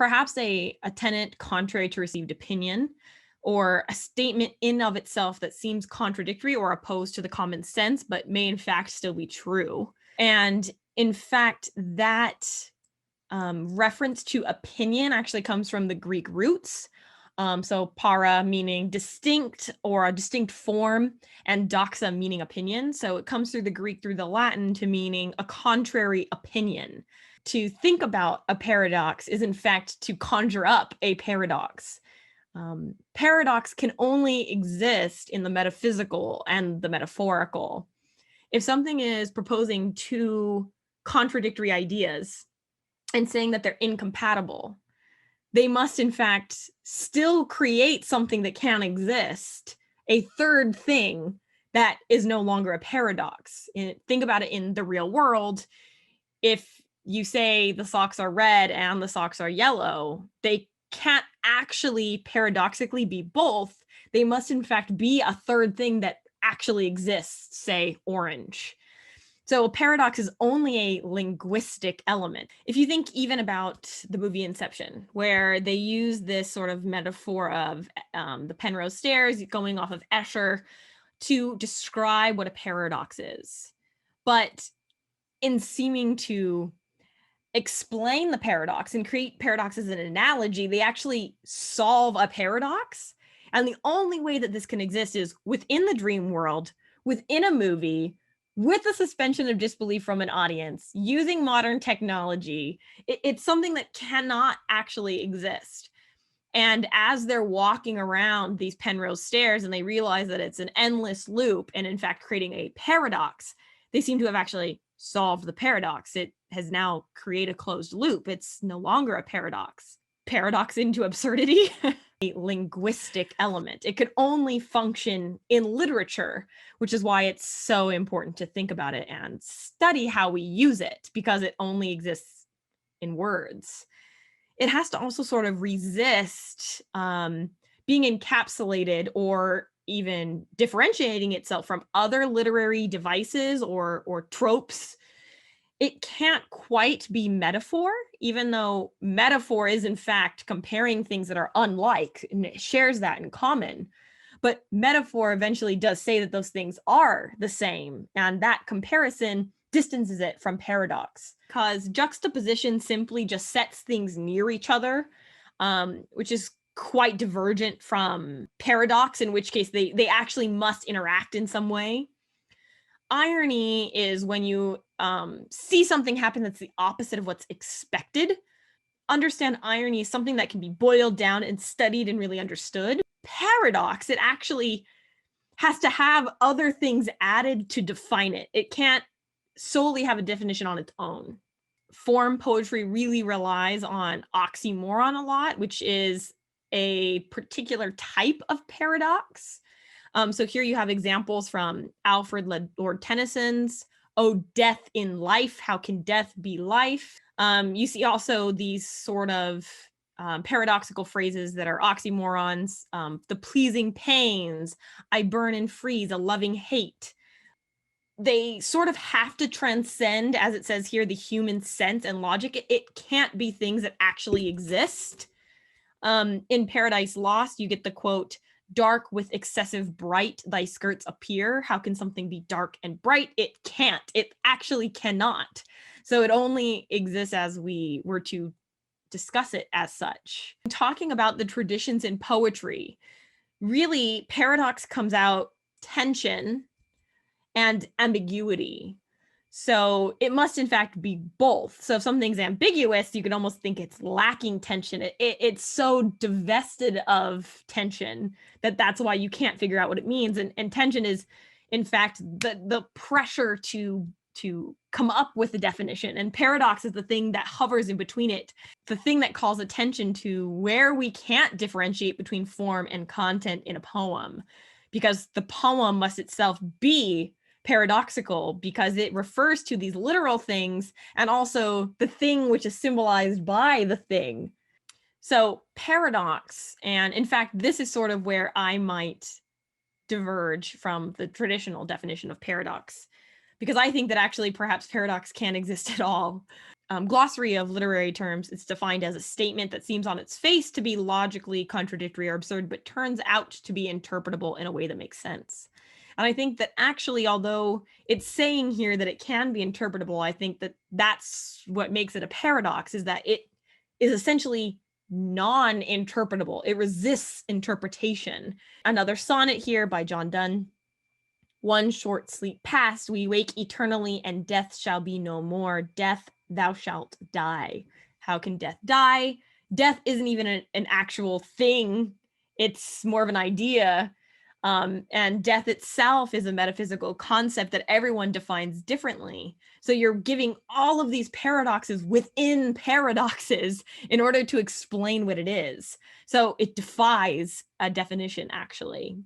perhaps a tenet contrary to received opinion, or a statement in of itself that seems contradictory or opposed to the common sense, but may in fact still be true. And in fact, that reference to opinion actually comes from the Greek roots. So para meaning distinct or a distinct form, and doxa meaning opinion. So it comes through the Greek through the Latin to meaning a contrary opinion. To think about a paradox is in fact to conjure up a paradox. Paradox can only exist in the metaphysical and the metaphorical. If something is proposing two contradictory ideas and saying that they're incompatible, they must in fact still create something that can exist, a third thing that is no longer a paradox. Think about it in the real world. If you say the socks are red and the socks are yellow, they can't actually paradoxically be both. They must in fact be a third thing that actually exists, say orange. So a paradox is only a linguistic element. If you think even about the movie Inception, where they use this sort of metaphor of the Penrose stairs going off of Escher to describe what a paradox is. But in seeming to explain the paradox and create paradox as an analogy, they actually solve a paradox. And the only way that this can exist is within the dream world, within a movie, with the suspension of disbelief from an audience, using modern technology. It's something that cannot actually exist. And as they're walking around these Penrose stairs and they realize that it's an endless loop and in fact creating a paradox, they seem to have actually solved the paradox. It has now created a closed loop. It's no longer a paradox. Paradox into absurdity, a linguistic element. It could only function in literature, which is why it's so important to think about it and study how we use it, because it only exists in words. It has to also sort of resist being encapsulated or even differentiating itself from other literary devices or tropes. It can't quite be metaphor, even though metaphor is in fact comparing things that are unlike, and it shares that in common. But metaphor eventually does say that those things are the same, and that comparison distances it from paradox, because juxtaposition simply just sets things near each other, which is quite divergent from paradox, in which case they actually must interact in some way. Irony is when you see something happen that's the opposite of what's expected. Understand irony is something that can be boiled down and studied and really understood. Paradox, it actually has to have other things added to define it. It can't solely have a definition on its own. Form poetry really relies on oxymoron a lot, which is a particular type of paradox. So here you have examples from Alfred Lord Tennyson's "Oh, Death in Life, How Can Death Be Life?" You see also these sort of paradoxical phrases that are oxymorons. The pleasing pains, I burn and freeze, a loving hate. They sort of have to transcend, as it says here, the human sense and logic. It can't be things that actually exist. In Paradise Lost, you get the quote, "Dark with excessive bright, thy skirts appear." How can something be dark and bright? It can't. It actually cannot. So it only exists as we were to discuss it as such. Talking about the traditions in poetry, really paradox comes out tension and ambiguity. So it must in fact be both. So if something's ambiguous, you can almost think it's lacking tension. It's so divested of tension that that's why you can't figure out what it means. And tension is in fact the pressure to come up with a definition. And paradox is the thing that hovers in between it, the thing that calls attention to where we can't differentiate between form and content in a poem, because the poem must itself be paradoxical because it refers to these literal things and also the thing which is symbolized by the thing. So paradox, and in fact, this is sort of where I might diverge from the traditional definition of paradox, because I think that actually perhaps paradox can't exist at all. glossary of literary terms, it's defined as a statement that seems on its face to be logically contradictory or absurd, but turns out to be interpretable in a way that makes sense. And I think that actually, although it's saying here that it can be interpretable, I think that that's what makes it a paradox, is that it is essentially non-interpretable. It resists interpretation. Another sonnet here by John Donne. One short sleep past, we wake eternally, and death shall be no more. Death, thou shalt die. How can death die? Death isn't even an actual thing. It's more of an idea. And death itself is a metaphysical concept that everyone defines differently. So you're giving all of these paradoxes within paradoxes in order to explain what it is. So it defies a definition, actually.